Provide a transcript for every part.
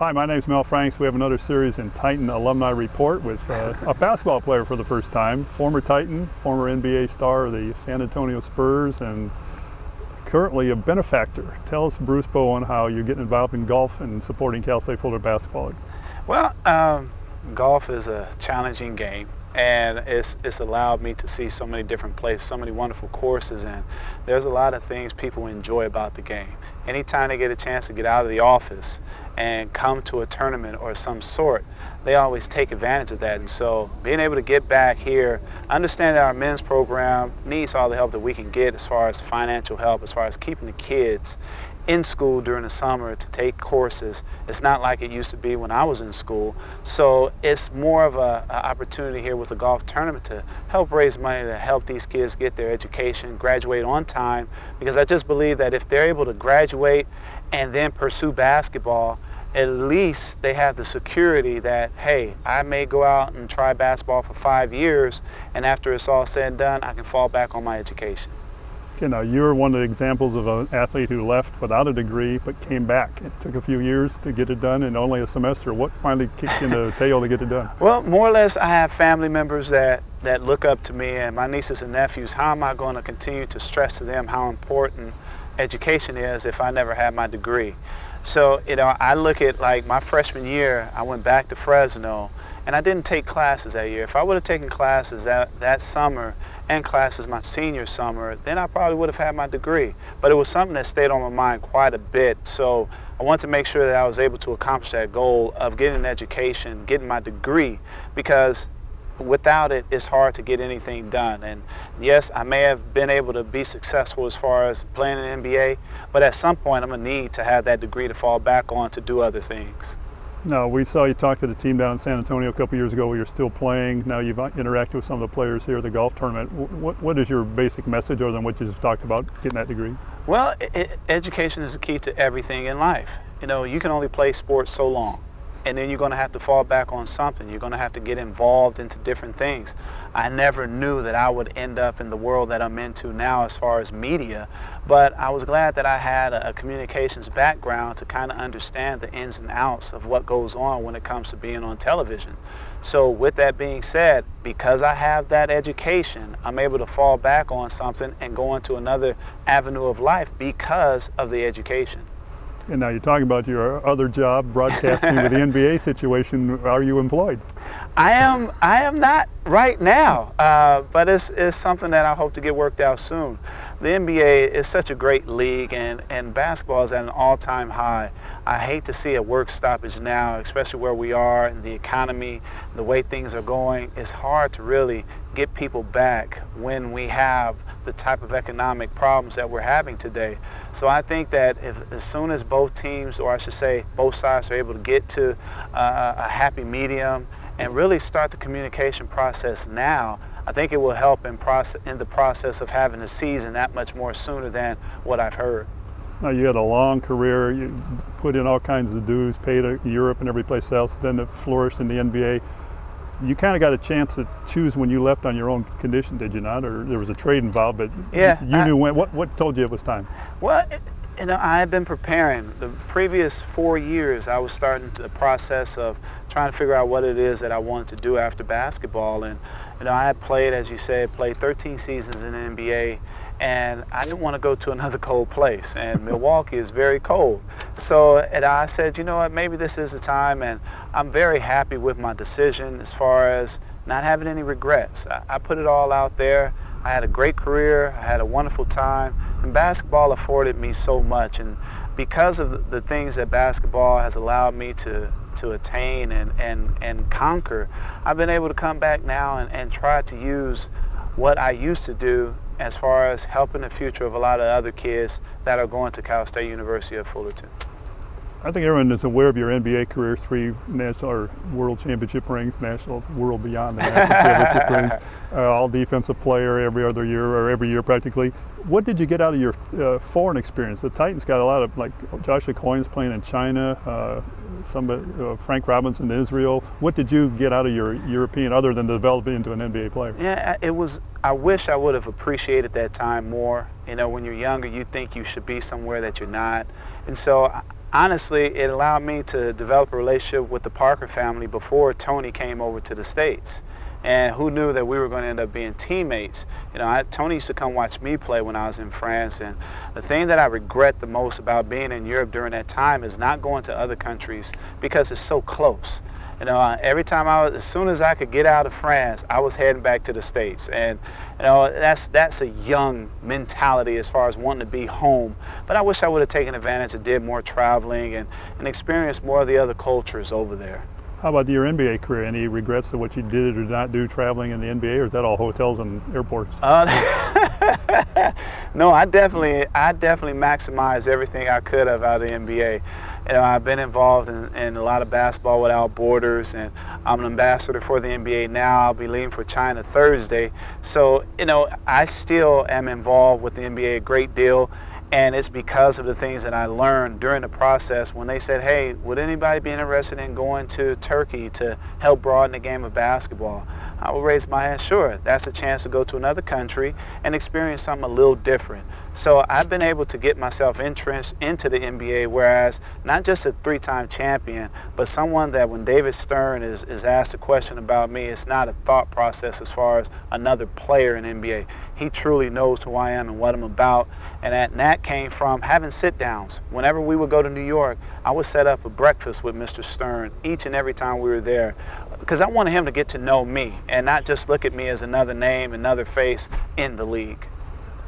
Hi, my name is Mel Franks. We have another series in Titan Alumni Report with a basketball player for the first time, former Titan, former NBA star of the San Antonio Spurs, and currently a benefactor. Tell us, Bruce Bowen, how you're getting involved in golf and supporting Cal State Fullerton basketball. Well, golf is a challenging game, and it's allowed me to see so many different places, so many wonderful courses, and there's a lot of things people enjoy about the game. Anytime they get a chance to get out of the office and come to a tournament or some sort, they always take advantage of that. And so being able to get back here, understand that our men's program needs all the help that we can get as far as financial help, as far as keeping the kids in school during the summer to take courses. It's not like it used to be when I was in school. So it's more of an opportunity here with the golf tournament to help raise money to help these kids get their education, graduate on time, because I just believe that if they're able to graduate and then pursue basketball, at least they have the security that, hey, I may go out and try basketball for 5 years, and after it's all said and done, I can fall back on my education. You know, you're one of the examples of an athlete who left without a degree but came back. It took a few years to get it done and only a semester. What finally kicked in the tail to get it done? Well, more or less, I have family members that look up to me, and my nieces and nephews. How am I going to continue to stress to them how important education is if I never had my degree? So, you know, I look at, like, my freshman year, I went back to Fresno, and I didn't take classes that year. If I would have taken classes that summer and classes my senior summer, then I probably would have had my degree. But it was something that stayed on my mind quite a bit. So I wanted to make sure that I was able to accomplish that goal of getting an education, getting my degree, because without it, it's hard to get anything done. And yes, I may have been able to be successful as far as playing in the NBA, but at some point I'm going to need to have that degree to fall back on to do other things. Now, we saw you talk to the team down in San Antonio a couple years ago where you're still playing. Now you've interacted with some of the players here at the golf tournament. What is your basic message other than what you just talked about, getting that degree? Well, education is the key to everything in life. You know, you can only play sports so long, and then you're going to have to fall back on something. You're going to have to get involved into different things. I never knew that I would end up in the world that I'm into now as far as media, but I was glad that I had a communications background to kind of understand the ins and outs of what goes on when it comes to being on television. So with that being said, because I have that education, I'm able to fall back on something and go into another avenue of life because of the education. And now you're talking about your other job, broadcasting with the NBA situation. Are you employed? I am not right now, but it's something that I hope to get worked out soon. The NBA is such a great league, and basketball is at an all-time high. I hate to see a work stoppage now, especially where we are in the economy, the way things are going. It's hard to really get people back when we have the type of economic problems that we're having today. So I think that as soon as both teams, or I should say both sides, are able to get to a happy medium and really start the communication process now, I think it will help in the process of having a season that much more sooner than what I've heard. Now, you had a long career, you put in all kinds of dues, paid to Europe and every place else, then it flourished in the NBA. You kind of got a chance to choose when you left on your own condition, did you not? Or there was a trade involved, but yeah, you knew when. What told you it was time? Well, you know, I had been preparing. The previous 4 years, I was starting the process of trying to figure out what it is that I wanted to do after basketball. And, you know, I had played, as you said, played 13 seasons in the NBA, and I didn't want to go to another cold place. And Milwaukee is very cold. So I said, you know what, maybe this is the time, and I'm very happy with my decision as far as not having any regrets. I put it all out there. I had a great career, I had a wonderful time, and basketball afforded me so much. And because of the things that basketball has allowed me to attain and conquer, I've been able to come back now and try to use what I used to do as far as helping the future of a lot of other kids that are going to Cal State University of Fullerton. I think everyone is aware of your NBA career, 3 national or world championship rings, national, world beyond the national championship rings, all defensive player every other year or every year practically. What did you get out of your foreign experience? The Titans got a lot of, like, Joshua Coyne's playing in China, Frank Robinson in Israel. What did you get out of your European other than developing into an NBA player? Yeah, I wish I would have appreciated that time more. You know, when you're younger, you think you should be somewhere that you're not. And so honestly, it allowed me to develop a relationship with the Parker family before Tony came over to the States. And who knew that we were going to end up being teammates? You know, Tony used to come watch me play when I was in France, and the thing that I regret the most about being in Europe during that time is not going to other countries because it's so close. You know, every time as soon as I could get out of France, I was heading back to the States. And, you know, that's a young mentality as far as wanting to be home. But I wish I would have taken advantage and did more traveling and experienced more of the other cultures over there. How about your NBA career? Any regrets of what you did or did not do traveling in the NBA, or is that all hotels and airports? No, I definitely maximized everything I could of out of the NBA. You know, I've been involved in a lot of basketball without borders, and I'm an ambassador for the NBA now. I'll be leaving for China Thursday. So, you know, I still am involved with the NBA a great deal. And it's because of the things that I learned during the process when they said, hey, would anybody be interested in going to Turkey to help broaden the game of basketball? I would raise my hand, sure. That's a chance to go to another country and experience something a little different. So I've been able to get myself entrenched into the NBA, whereas not just a three-time champion, but someone that when David Stern is asked a question about me, it's not a thought process as far as another player in the NBA. He truly knows who I am and what I'm about, and that came from having sit-downs. Whenever we would go to New York, I would set up a breakfast with Mr. Stern each and every time we were there, because I wanted him to get to know me and not just look at me as another name, another face in the league.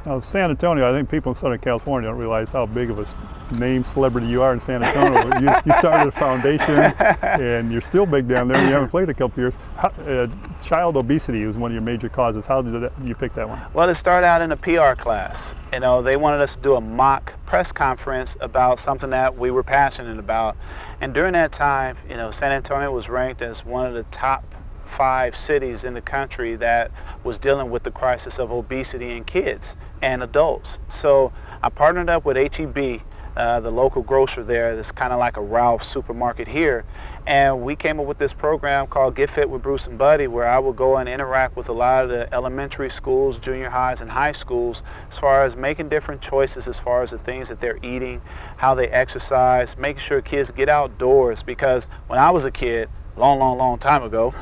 Now, San Antonio, I think people in Southern California don't realize how big of a name celebrity you are in San Antonio. you started a foundation, and you're still big down there. You haven't played a couple years. Child obesity was one of your major causes. How did you pick that one? Well, it started out in a PR class. You know, they wanted us to do a mock press conference about something that we were passionate about. And during that time, you know, San Antonio was ranked as one of the top 5 cities in the country that was dealing with the crisis of obesity in kids and adults. So I partnered up with H-E-B, the local grocer there. That's kind of like a Ralph's supermarket here. And we came up with this program called Get Fit with Bruce and Buddy, where I would go and interact with a lot of the elementary schools, junior highs, and high schools as far as making different choices as far as the things that they're eating, how they exercise, making sure kids get outdoors. Because when I was a kid, long time ago,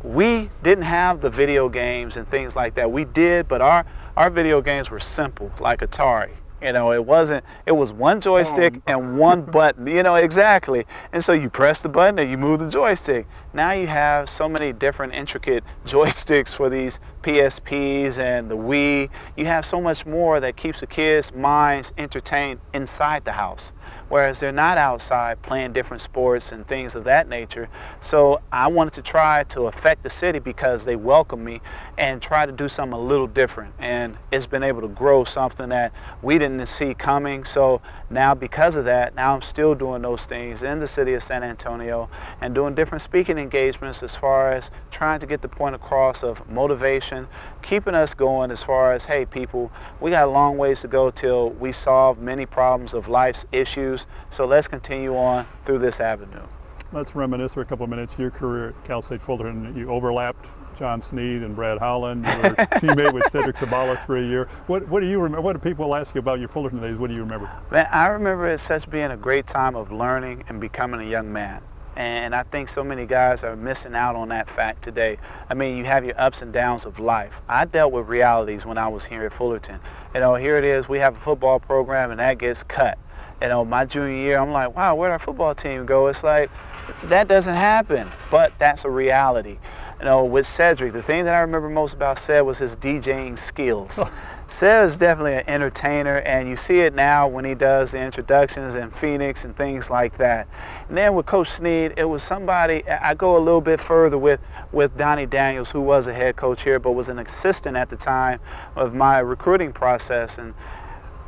we didn't have the video games and things like that. We did, but our video games were simple, like Atari. You know, it was one joystick and one button, you know, exactly. And so you press the button and you move the joystick. Now you have so many different intricate joysticks for these PSPs and the Wii. You have so much more that keeps the kids' minds entertained inside the house, whereas they're not outside playing different sports and things of that nature. So I wanted to try to affect the city because they welcome me and try to do something a little different. And it's been able to grow something that we didn't see coming. So now because of that, now I'm still doing those things in the city of San Antonio and doing different speaking engagements as far as trying to get the point across of motivation, keeping us going as far as, hey people, we got a long ways to go till we solve many problems of life's issues. So let's continue on through this avenue. Let's reminisce for a couple of minutes. Your career at Cal State Fullerton, you overlapped John Snead and Brad Holland. You were teammate with Cedric Sabalas for a year. What do you remember? What do people ask you about your Fullerton days? What do you remember? Man, I remember it such being a great time of learning and becoming a young man. And I think so many guys are missing out on that fact today. I mean, you have your ups and downs of life. I dealt with realities when I was here at Fullerton. You know, here it is, we have a football program and that gets cut. You know, my junior year, I'm like, wow, where'd our football team go? It's like, that doesn't happen, but that's a reality. You know, with Cedric, the thing that I remember most about Ced was his DJing skills. Ced is definitely an entertainer, and you see it now when he does the introductions in Phoenix and things like that. And then with Coach Snead, it was somebody, I go a little bit further with Donnie Daniels, who was a head coach here, but was an assistant at the time of my recruiting process. And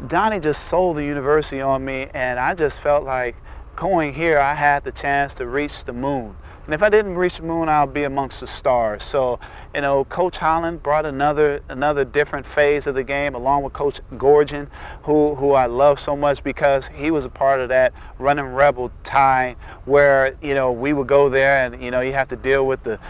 Donnie just sold the university on me, and I just felt like going here, I had the chance to reach the moon. And if I didn't reach the moon, I'll be amongst the stars. So, you know, Coach Holland brought another different phase of the game, along with Coach Gorgian, who I love so much because he was a part of that running rebel tie where, you know, we would go there and, you know, you have to deal with the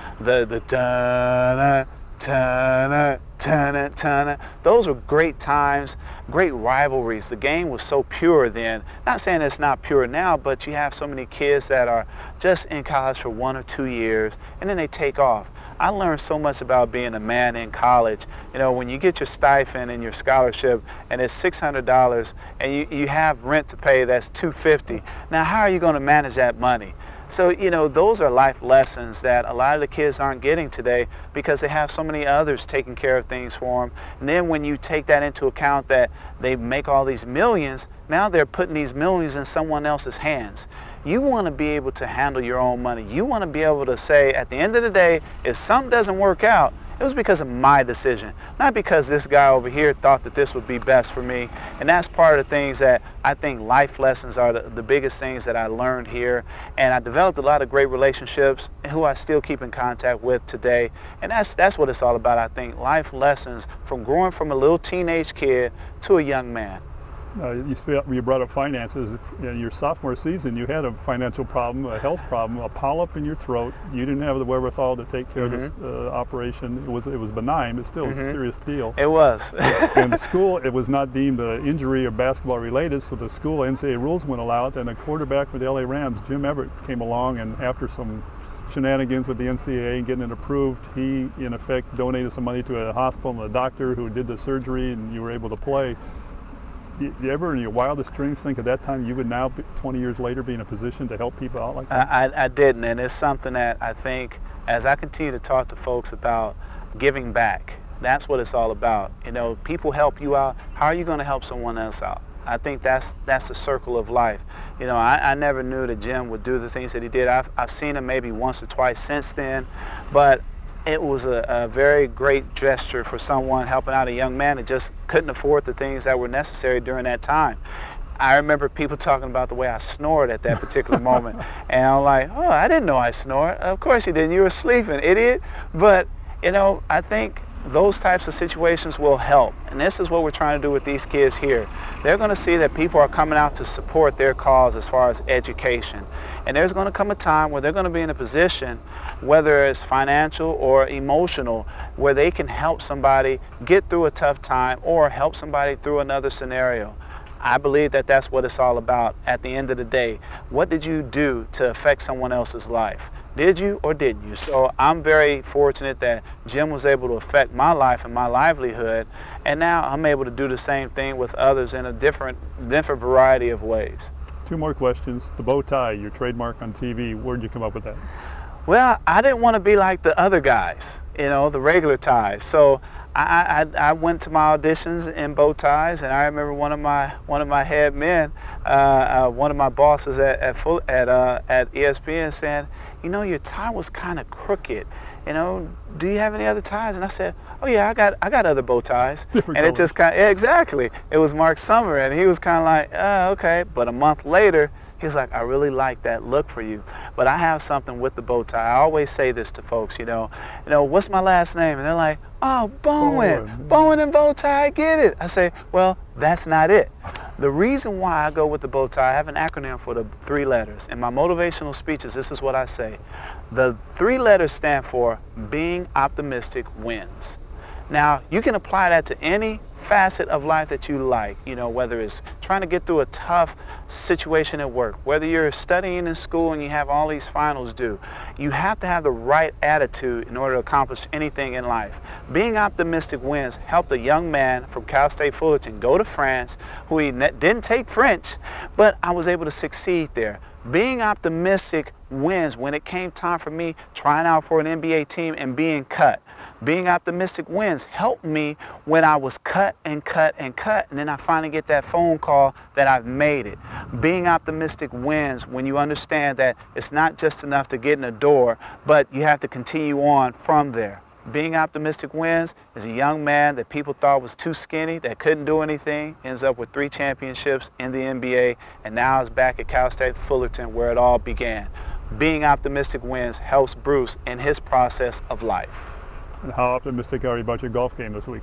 Those were great times, great rivalries. The game was so pure then. Not saying it's not pure now, but you have so many kids that are just in college for 1 or 2 years, and then they take off. I learned so much about being a man in college. You know, when you get your stipend and your scholarship and it's $600 and you have rent to pay that's $250, now how are you going to manage that money? So, you know, those are life lessons that a lot of the kids aren't getting today because they have so many others taking care of things for them. And then when you take that into account that they make all these millions, now they're putting these millions in someone else's hands. You want to be able to handle your own money. You want to be able to say, at the end of the day, if something doesn't work out, it was because of my decision, not because this guy over here thought that this would be best for me. And that's part of the things that I think life lessons are the biggest things that I learned here. And I developed a lot of great relationships who I still keep in contact with today. And that's what it's all about, I think, life lessons from growing from a little teenage kid to a young man. You brought up finances. In your sophomore season, you had a financial problem, a health problem, a polyp in your throat. You didn't have the wherewithal to take care of this operation. It was benign, but still it was a serious deal. It was. And the school, it was not deemed an injury or basketball related, so the school NCAA rules wouldn't allow it. And a quarterback for the LA Rams, Jim Everett, came along, and after some shenanigans with the NCAA and getting it approved, he in effect donated some money to a hospital and a doctor who did the surgery, and you were able to play. You ever in your wildest dreams think at that time you would now, 20 years later, be in a position to help people out like that? I didn't, and it's something that I think as I continue to talk to folks about giving back, that's what it's all about. You know, people help you out. How are you going to help someone else out? I think that's the circle of life. You know, I never knew that Jim would do the things that he did. I've seen him maybe once or twice since then, but it was a very great gesture for someone helping out a young man that just couldn't afford the things that were necessary during that time. I remember people talking about the way I snored at that particular moment. And I'm like, oh, I didn't know I snored. Of course you didn't. You were sleeping, idiot. But, you know, I think those types of situations will help. And this is what we're trying to do with these kids here. They're going to see that people are coming out to support their cause as far as education. And there's going to come a time where they're going to be in a position, whether it's financial or emotional, where they can help somebody get through a tough time or help somebody through another scenario. I believe that that's what it's all about at the end of the day. What did you do to affect someone else's life? Did you or didn't you? So I'm very fortunate that Jim was able to affect my life and my livelihood, and now I'm able to do the same thing with others in a different variety of ways. 2 more questions. The bow tie, your trademark on TV, where'd you come up with that? Well, I didn't want to be like the other guys, you know, the regular ties. So I went to my auditions in bow ties, and I remember one of my head men, one of my bosses at ESPN saying, you know, your tie was kind of crooked. You know, do you have any other ties? And I said, oh yeah, I got other bow ties. Different and colors. It just kind of, yeah, exactly. It was Mark Summer, and he was kind of like, okay. But a month later, he's like, I really like that look for you. But I have something with the bow tie. I always say this to folks, you know, what's my last name? And they're like, oh, Bowen. Bowen and bow tie, I get it. I say, well, that's not it. The reason why I go with the bow tie, I have an acronym for the 3 letters. In my motivational speeches, this is what I say. The 3 letters stand for being optimistic wins. Now, you can apply that to any facet of life that you like, you know, whether it's trying to get through a tough situation at work, whether you're studying in school and you have all these finals due. You have to have the right attitude in order to accomplish anything in life. Being optimistic wins helped a young man from Cal State Fullerton go to France, who he didn't take French, but I was able to succeed there. Being optimistic wins when it came time for me trying out for an NBA team and being cut. Being optimistic wins helped me when I was cut, and then I finally get that phone call that I've made it. Being optimistic wins when you understand that it's not just enough to get in the door, but you have to continue on from there. Being optimistic wins is a young man that people thought was too skinny, that couldn't do anything, ends up with 3 championships in the NBA, and now is back at Cal State Fullerton where it all began. Being optimistic wins helps Bruce in his process of life. And how optimistic are you about your golf game this week?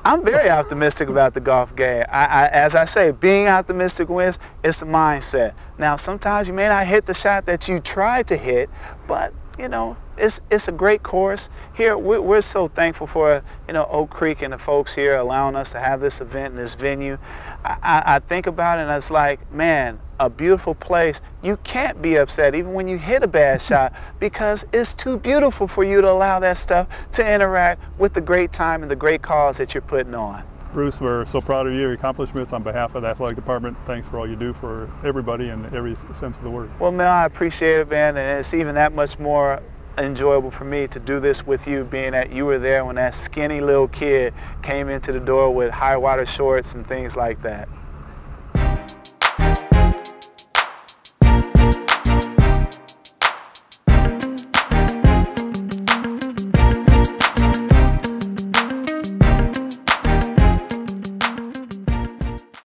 I'm very optimistic about the golf game. As I say, being optimistic wins, it's a mindset. Now, sometimes you may not hit the shot that you tried to hit, but, you know, it's a great course. Here, we're so thankful for, you know, Oak Creek and the folks here allowing us to have this event in this venue. I think about it and it's like, man, a beautiful place. You can't be upset even when you hit a bad shot because it's too beautiful for you to allow that stuff to interact with the great time and the great cause that you're putting on. Bruce, we're so proud of your accomplishments. On behalf of the athletic department, thanks for all you do for everybody in every sense of the word. Well, Mel, I appreciate it, man, and it's even that much more enjoyable for me to do this with you, being that you were there when that skinny little kid came into the door with high water shorts and things like that.